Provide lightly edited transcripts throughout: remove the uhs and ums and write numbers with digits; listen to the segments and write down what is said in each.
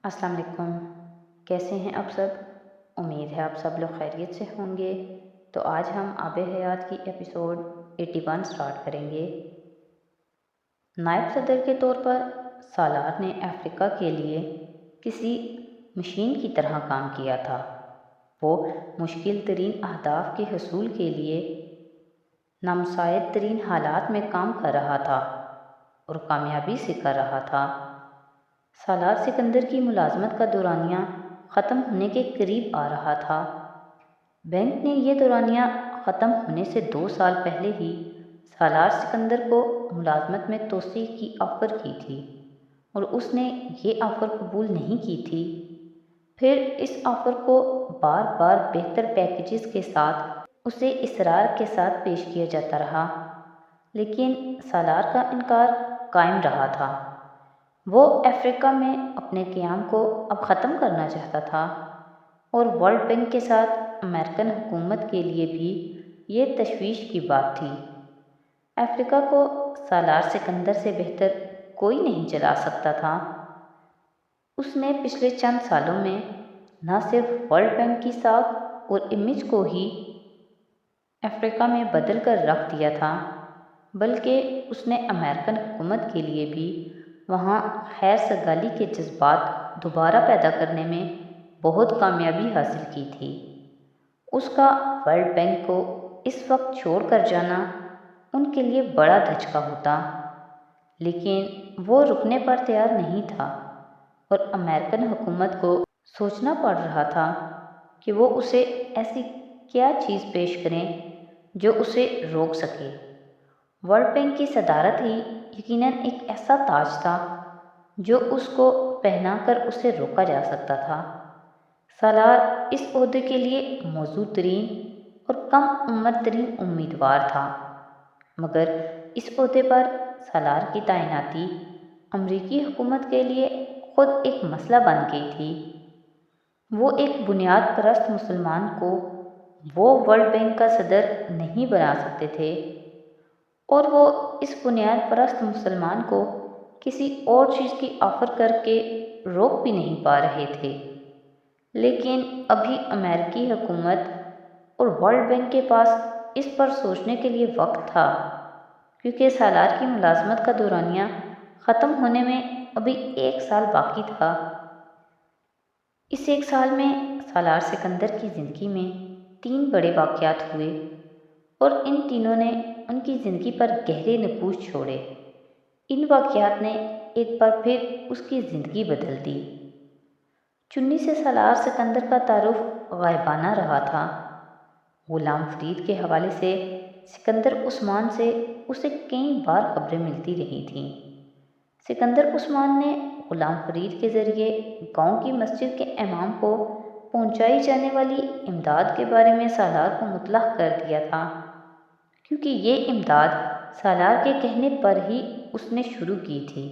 السلام علیکم، کیسے ہیں آپ سب؟ امید ہے آپ سب لوگ خیریت سے ہوں گے۔ تو آج ہم آب حیات کی ایپیسوڈ 81 سٹارٹ کریں گے۔ نائب صدر کے طور پر سالار نے افریقہ کے لیے کسی مشین کی طرح کام کیا تھا۔ وہ مشکل ترین اہداف کے حصول کے لیے نامساعد ترین حالات میں کام کر رہا تھا اور کامیابی سے کر رہا تھا۔ سالار سکندر کی ملازمت کا دورانیہ ختم ہونے کے قریب آ رہا تھا۔ بینک نے یہ دورانیہ ختم ہونے سے 2 سال پہلے ہی سالار سکندر کو ملازمت میں توسیع کی آفر کی تھی اور اس نے یہ آفر قبول نہیں کی تھی۔ پھر اس آفر کو بار بار بہتر پیکیجز کے ساتھ اسے اصرار کے ساتھ پیش کیا جاتا رہا، لیکن سالار کا انکار قائم رہا تھا۔ وہ افریقہ میں اپنے قیام کو اب ختم کرنا چاہتا تھا اور ورلڈ بینک کے ساتھ امریکن حکومت کے لیے بھی یہ تشویش کی بات تھی۔ افریقہ کو سالار سکندر سے بہتر کوئی نہیں چلا سکتا تھا۔ اس نے پچھلے چند سالوں میں نہ صرف ورلڈ بینک کی ساکھ اور امیج کو ہی افریقہ میں بدل کر رکھ دیا تھا، بلکہ اس نے امریکن حکومت کے لیے بھی وہاں خیر سگالی کے جذبات دوبارہ پیدا کرنے میں بہت کامیابی حاصل کی تھی۔ اس کا ورلڈ بینک کو اس وقت چھوڑ کر جانا ان کے لیے بڑا دھچکا ہوتا، لیکن وہ رکنے پر تیار نہیں تھا اور امریکن حکومت کو سوچنا پڑ رہا تھا کہ وہ اسے ایسی کیا چیز پیش کریں جو اسے روک سکے۔ ورلڈ بینک کی صدارت ہی یقیناً ایک ایسا تاج تھا جو اس کو پہنا کر اسے روکا جا سکتا تھا۔ سالار اس عہدے کے لیے موزوں ترین اور کم عمر ترین امیدوار تھا، مگر اس عہدے پر سالار کی تعیناتی امریکی حکومت کے لیے خود ایک مسئلہ بن گئی تھی۔ وہ ایک بنیاد پرست مسلمان کو وہ ورلڈ بینک کا صدر نہیں بنا سکتے تھے اور وہ اس بنیاد پرست مسلمان کو کسی اور چیز کی آفر کر کے روک بھی نہیں پا رہے تھے، لیکن ابھی امریکی حکومت اور ورلڈ بینک کے پاس اس پر سوچنے کے لیے وقت تھا، کیونکہ سالار کی ملازمت کا دورانیہ ختم ہونے میں ابھی 1 سال باقی تھا۔ اس 1 سال میں سالار سکندر کی زندگی میں 3 بڑے واقعات ہوئے اور ان تینوں نے ان کی زندگی پر گہرے نقوش چھوڑے۔ ان واقعات نے ایک بار پھر اس کی زندگی بدل دی۔ چنی سے سالار سکندر کا تعارف غائبانہ رہا تھا۔ غلام فرید کے حوالے سے سکندر عثمان سے اسے کئی بار خبریں ملتی رہی تھیں۔ سکندر عثمان نے غلام فرید کے ذریعے گاؤں کی مسجد کے امام کو پہنچائی جانے والی امداد کے بارے میں سالار کو مطلع کر دیا تھا، کیونکہ یہ امداد سالار کے کہنے پر ہی اس نے شروع کی تھی۔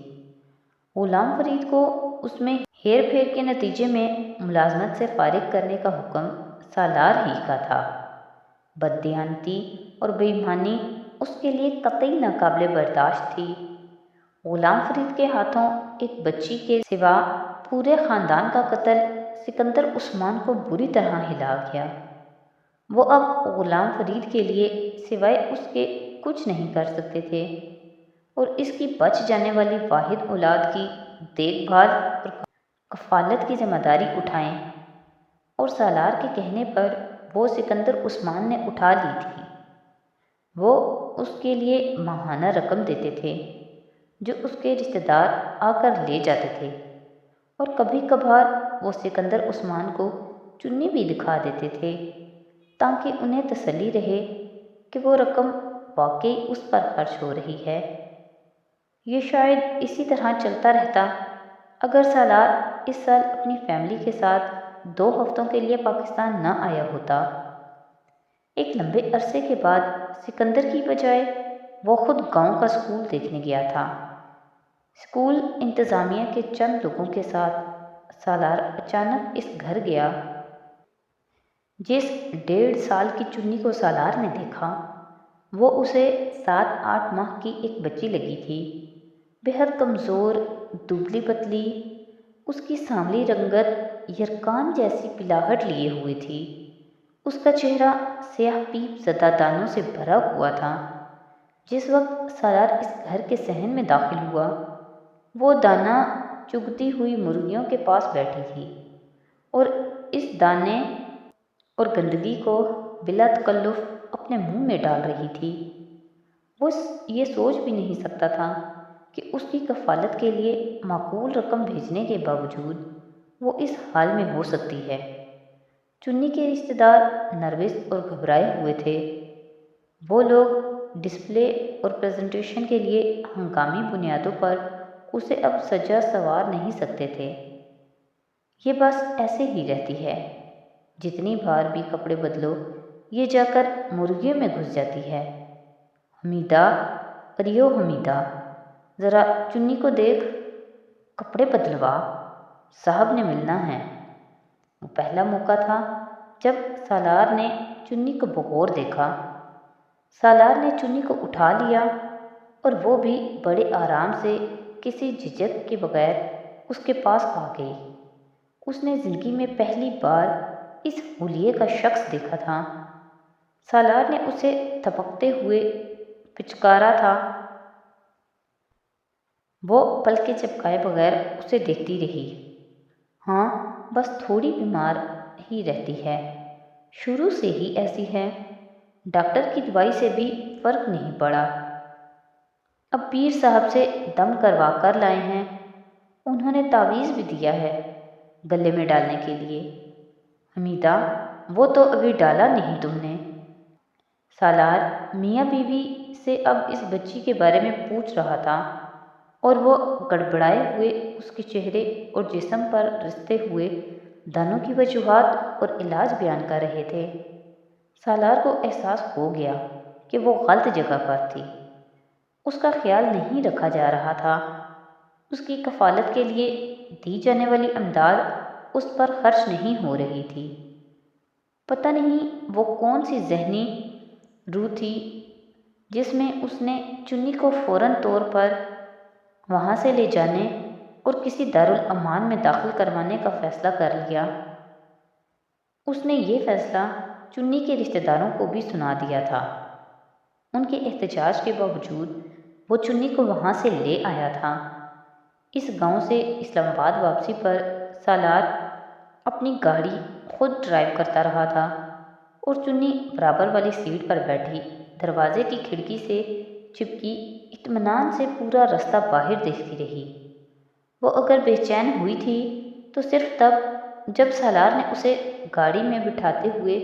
غلام فرید کو اس میں ہیر پھیر کے نتیجے میں ملازمت سے فارغ کرنے کا حکم سالار ہی کا تھا۔ بددیانتی اور بے ایمانی اس کے لیے قطعی ناقابل برداشت تھی۔ غلام فرید کے ہاتھوں ایک بچی کے سوا پورے خاندان کا قتل سکندر عثمان کو بری طرح ہلا گیا۔ وہ اب غلام فرید کے لیے سوائے اس کے کچھ نہیں کر سکتے تھے اور اس کی بچ جانے والی واحد اولاد کی دیکھ بھال اور کفالت کی ذمہ داری اٹھائیں، اور سالار کے کہنے پر وہ سکندر عثمان نے اٹھا لی تھی۔ وہ اس کے لیے ماہانہ رقم دیتے تھے جو اس کے رشتہ دار آ کر لے جاتے تھے، اور کبھی کبھار وہ سکندر عثمان کو چنی بھی دکھا دیتے تھے تاکہ انہیں تسلی رہے کہ وہ رقم واقعی اس پر خرچ ہو رہی ہے۔ یہ شاید اسی طرح چلتا رہتا اگر سالار اس سال اپنی فیملی کے ساتھ 2 ہفتوں کے لیے پاکستان نہ آیا ہوتا۔ ایک لمبے عرصے کے بعد سکندر کی بجائے وہ خود گاؤں کا سکول دیکھنے گیا تھا۔ سکول انتظامیہ کے چند لوگوں کے ساتھ سالار اچانک اس گھر گیا۔ جس 1.5 سال کی چنی کو سالار نے دیکھا، وہ اسے 7-8 ماہ کی ایک بچی لگی تھی، بے حد کمزور، دبلی پتلی اس کی سانولی رنگت یرکان جیسی پلاہٹ لیے ہوئی تھی۔ اس کا چہرہ سیاہ پیپ زدہ دانوں سے بھرا ہوا تھا۔ جس وقت سالار اس گھر کے صحن میں داخل ہوا، وہ دانہ چگتی ہوئی مرغیوں کے پاس بیٹھی تھی اور اس دانے اور گندگی کو بلا تکلف اپنے منہ میں ڈال رہی تھی۔ وہ یہ سوچ بھی نہیں سکتا تھا کہ اس کی کفالت کے لیے معقول رقم بھیجنے کے باوجود وہ اس حال میں ہو سکتی ہے۔ چنی کے رشتہ دار نروس اور گھبرائے ہوئے تھے۔ وہ لوگ ڈسپلے اور پریزنٹیشن کے لیے ہنگامی بنیادوں پر اسے اب سجا سنوار نہیں سکتے تھے۔ یہ بس ایسے ہی رہتی ہے، جتنی بار بھی کپڑے بدلو یہ جا کر مرغیوں میں گھس جاتی ہے۔ حمیدہ، اریو حمیدہ، ذرا چنی کو دیکھ، کپڑے بدلوا، صاحب نے ملنا ہے۔ وہ پہلا موقع تھا جب سالار نے چنی کو بغور دیکھا۔ سالار نے چنی کو اٹھا لیا اور وہ بھی بڑے آرام سے کسی جھجک کے بغیر اس کے پاس آ گئی۔ اس نے زندگی میں پہلی بار اس حلیے کا شخص دیکھا تھا۔ سالار نے اسے تھپکتے ہوئے پچکارا تھا۔ وہ پلکیں جھپکائے بغیر اسے دیکھتی رہی۔ ہاں، بس تھوڑی بیمار ہی رہتی ہے، شروع سے ہی ایسی ہے، ڈاکٹر کی دوائی سے بھی فرق نہیں پڑا۔ اب پیر صاحب سے دم کروا کر لائے ہیں، انہوں نے تعویذ بھی دیا ہے گلے میں ڈالنے کے لیے۔ حمیدہ، وہ تو ابھی ڈالا نہیں تم نے۔ سالار میاں بیوی سے اب اس بچی کے بارے میں پوچھ رہا تھا اور وہ گڑبڑائے ہوئے اس کے چہرے اور جسم پر رستے ہوئے دانوں کی وجوہات اور علاج بیان کر رہے تھے۔ سالار کو احساس ہو گیا کہ وہ غلط جگہ پر تھی۔ اس کا خیال نہیں رکھا جا رہا تھا۔ اس کی کفالت کے لیے دی جانے والی امداد اس پر خرچ نہیں ہو رہی تھی۔ پتہ نہیں وہ کون سی ذہنی روح تھی جس میں اس نے چنی کو فوراً طور پر وہاں سے لے جانے اور کسی دارالامان میں داخل کروانے کا فیصلہ کر لیا۔ اس نے یہ فیصلہ چنی کے رشتہ داروں کو بھی سنا دیا تھا۔ ان کے احتجاج کے باوجود وہ چنی کو وہاں سے لے آیا تھا۔ اس گاؤں سے اسلام آباد واپسی پر سالار اپنی گاڑی خود ڈرائیو کرتا رہا تھا اور چنی برابر والی سیٹ پر بیٹھی دروازے کی کھڑکی سے چپکی اطمینان سے پورا رستہ باہر دیکھتی رہی۔ وہ اگر بے چین ہوئی تھی تو صرف تب جب سالار نے اسے گاڑی میں بٹھاتے ہوئے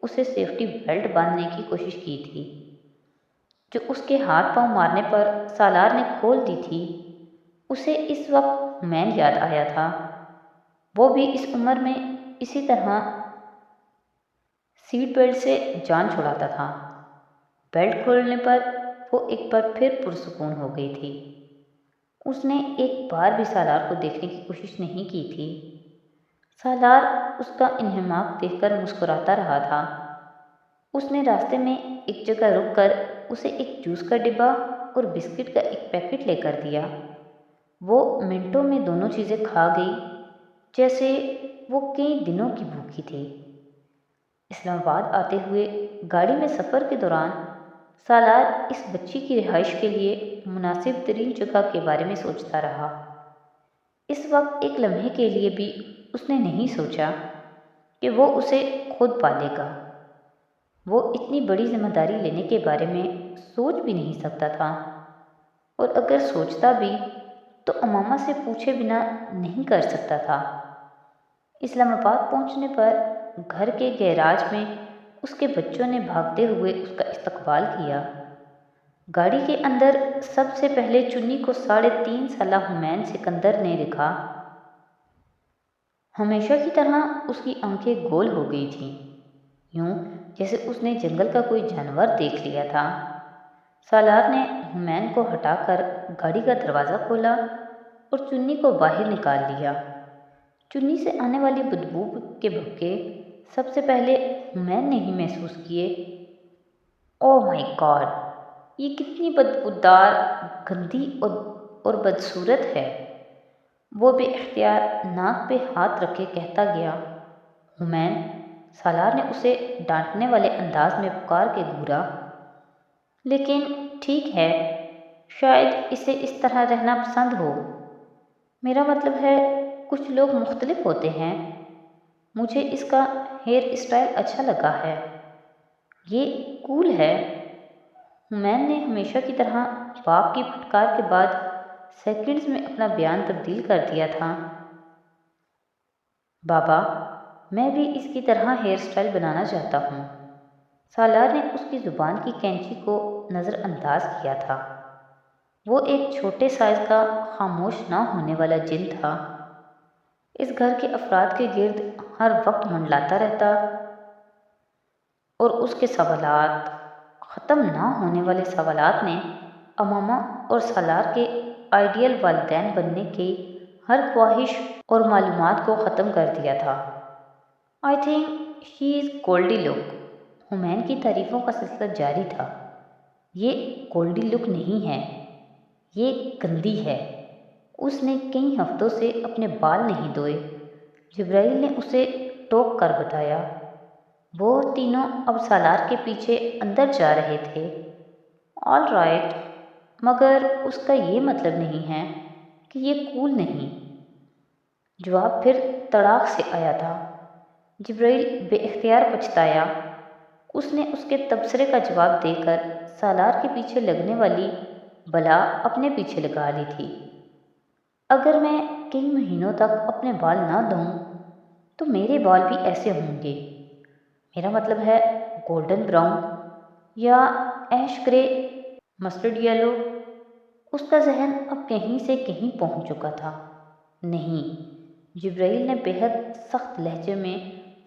اسے سیفٹی بیلٹ باندھنے کی کوشش کی تھی، جو اس کے ہاتھ پاؤں مارنے پر سالار نے کھول دی تھی۔ اسے اس وقت حمین یاد آیا تھا۔ وہ بھی اس عمر میں اسی طرح سیٹ بیلٹ سے جان چھڑاتا تھا۔ بیلٹ کھولنے پر وہ ایک بار پھر پرسکون ہو گئی تھی۔ اس نے ایک بار بھی سالار کو دیکھنے کی کوشش نہیں کی تھی۔ سالار اس کا انہماک دیکھ کر مسکراتا رہا تھا۔ اس نے راستے میں ایک جگہ رک کر اسے ایک جوس کا ڈبہ اور بسکٹ کا ایک پیکٹ لے کر دیا۔ وہ منٹوں میں دونوں چیزیں کھا گئی، جیسے وہ کئی دنوں کی بھوکی تھی۔ اسلام آباد آتے ہوئے گاڑی میں سفر کے دوران سالار اس بچی کی رہائش کے لیے مناسب ترین جگہ کے بارے میں سوچتا رہا۔ اس وقت ایک لمحے کے لیے بھی اس نے نہیں سوچا کہ وہ اسے خود پالے گا۔ وہ اتنی بڑی ذمہ داری لینے کے بارے میں سوچ بھی نہیں سکتا تھا، اور اگر سوچتا بھی تو امامہ سے پوچھے بنا نہیں کر سکتا تھا۔ اسلام آباد پہنچنے پر گھر کے گیراج میں اس کے بچوں نے بھاگتے ہوئے اس کا استقبال کیا۔ گاڑی کے اندر سب سے پہلے چنی کو 3.5 سالہ حمین سکندر نے دیکھا۔ ہمیشہ کی طرح اس کی آنکھیں گول ہو گئی تھیں، یوں جیسے اس نے جنگل کا کوئی جانور دیکھ لیا تھا۔ سالار نے حمین کو ہٹا کر گاڑی کا دروازہ کھولا اور چنی کو باہر نکال لیا۔ چنی سے آنے والی بدبو کے بھبکے سب سے پہلے حمین نے ہی محسوس کیے۔ او مائی گاڈ، یہ کتنی بدبودار، گندی اور بدصورت ہے۔ وہ بے اختیار ناک پہ ہاتھ رکھ کے کہتا گیا، حمین۔ سالار نے اسے ڈانٹنے والے انداز میں پکار کے گھورا، لیکن ٹھیک ہے، شاید اسے اس طرح رہنا پسند ہو۔ میرا مطلب ہے کچھ لوگ مختلف ہوتے ہیں۔ مجھے اس کا ہیئر اسٹائل اچھا لگا ہے، یہ کول ہے۔ حمین نے ہمیشہ کی طرح باپ کی پھٹکار کے بعد سیکنڈز میں اپنا بیان تبدیل کر دیا تھا۔ بابا، میں بھی اس کی طرح ہیئر اسٹائل بنانا چاہتا ہوں۔ سالار نے اس کی زبان کی کینچی کو نظر انداز کیا تھا۔ وہ ایک چھوٹے سائز کا خاموش نہ ہونے والا جن تھا، اس گھر کے افراد کے گرد ہر وقت منڈلاتا رہتا، اور اس کے سوالات، ختم نہ ہونے والے سوالات نے امامہ اور سالار کے آئیڈیل والدین بننے کی ہر خواہش اور معلومات کو ختم کر دیا تھا۔ آئی تھنک شی از گولڈی لک۔ حمین کی تعریفوں کا سلسلہ جاری تھا۔ یہ گولڈی لک نہیں ہے، یہ گندی ہے۔ اس نے کئی ہفتوں سے اپنے بال نہیں دھوئے۔ جبرائیل نے اسے ٹوک کر بتایا۔ وہ تینوں اب سالار کے پیچھے اندر جا رہے تھے۔ آل رائٹ، مگر اس کا یہ مطلب نہیں ہے کہ یہ کول نہیں۔ جواب پھر تڑاک سے آیا تھا۔ جبرائیل بے اختیار پچھتایا۔ اس نے اس کے تبصرے کا جواب دے کر سالار کے پیچھے لگنے والی بلا اپنے پیچھے لگا لی تھی۔ اگر میں کئی مہینوں تک اپنے بال نہ دھوؤں تو میرے بال بھی ایسے ہوں گے۔ میرا مطلب ہے گولڈن براؤن یا ایش گرے مسٹرڈ یلو۔ اس کا ذہن اب کہیں سے کہیں پہنچ چکا تھا۔ نہیں، جبرائیل نے بے حد سخت لہجے میں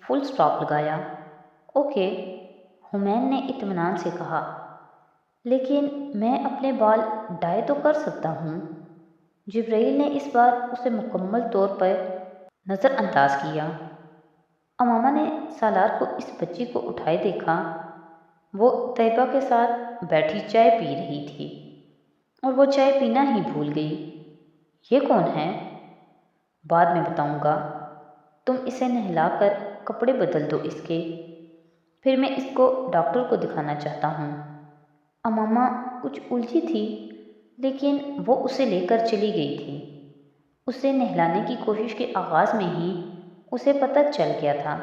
فل سٹاپ لگایا۔ اوکے، حمین نے اطمینان سے کہا، لیکن میں اپنے بال ڈائی تو کر سکتا ہوں۔ جبرائیل نے اس بار اسے مکمل طور پر نظر انداز کیا۔ امامہ نے سالار کو اس بچی کو اٹھائے دیکھا۔ وہ طیبہ کے ساتھ بیٹھی چائے پی رہی تھی، اور وہ چائے پینا ہی بھول گئی۔ یہ کون ہے؟ بعد میں بتاؤں گا۔ تم اسے نہلا کر کپڑے بدل دو اس کے، پھر میں اس کو ڈاکٹر کو دکھانا چاہتا ہوں۔ امامہ کچھ الجھی تھی، لیکن وہ اسے لے کر چلی گئی تھی۔ اسے نہلانے کی کوشش کے آغاز میں ہی اسے پتہ چل گیا تھا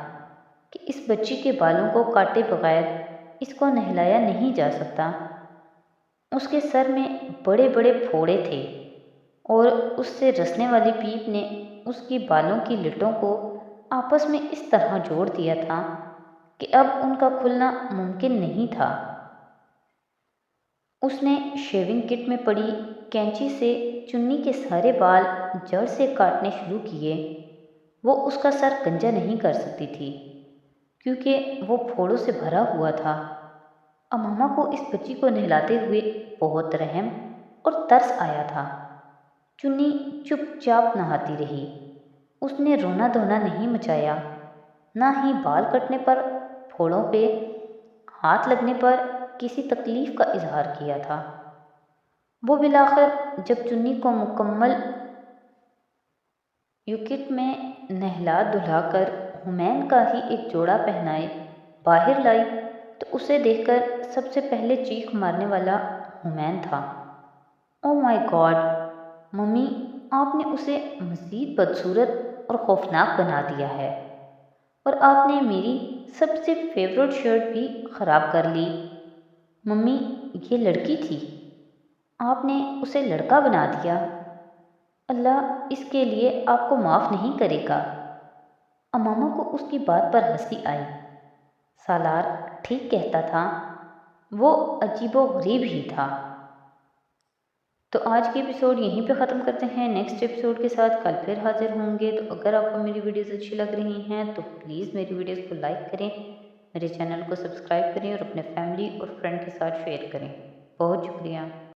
کہ اس بچی کے بالوں کو کاٹے بغیر اس کو نہلایا نہیں جا سکتا۔ اس کے سر میں بڑے بڑے پھوڑے تھے، اور اس سے رسنے والی پیپ نے اس کی بالوں کی لٹوں کو آپس میں اس طرح جوڑ دیا تھا کہ اب ان کا کھلنا ممکن نہیں تھا۔ اس نے شیونگ کٹ میں پڑی کینچی سے چنی کے سارے بال جڑ سے کاٹنے شروع کیے۔ وہ اس کا سر گنجا نہیں کر سکتی تھی، کیونکہ وہ پھوڑوں سے بھرا ہوا تھا۔ امامہ کو اس بچی کو نہلاتے ہوئے بہت رحم اور ترس آیا تھا۔ چنی چپ چاپ نہاتی رہی۔ اس نے رونا دھونا نہیں مچایا، نہ ہی بال کٹنے پر، پھوڑوں پہ ہاتھ لگنے پر کسی تکلیف کا اظہار کیا تھا۔ وہ بالآخر جب چنی کو مکمل یوکٹ میں نہلا دھلا کر حمین کا ہی ایک جوڑا پہنائے باہر لائی تو اسے دیکھ کر سب سے پہلے چیخ مارنے والا حمین تھا۔ او مائی گاڈ، ممی، آپ نے اسے مزید بدصورت اور خوفناک بنا دیا ہے، اور آپ نے میری سب سے فیورٹ شرٹ بھی خراب کر لی۔ ممی، یہ لڑکی تھی، آپ نے اسے لڑکا بنا دیا۔ اللہ اس کے لیے آپ کو معاف نہیں کرے گا۔ امامہ کو اس کی بات پر ہنسی آئی۔ سالار ٹھیک کہتا تھا، وہ عجیب و غریب ہی تھا۔ تو آج کی ایپیسوڈ یہیں پہ ختم کرتے ہیں۔ نیکسٹ ایپیسوڈ کے ساتھ کل پھر حاضر ہوں گے۔ تو اگر آپ کو میری ویڈیوز اچھی لگ رہی ہیں تو پلیز میری ویڈیوز کو لائک کریں، میرے چینل کو سبسکرائب کریں، اور اپنے فیملی اور فرینڈ کے ساتھ شیئر کریں۔ بہت شکریہ۔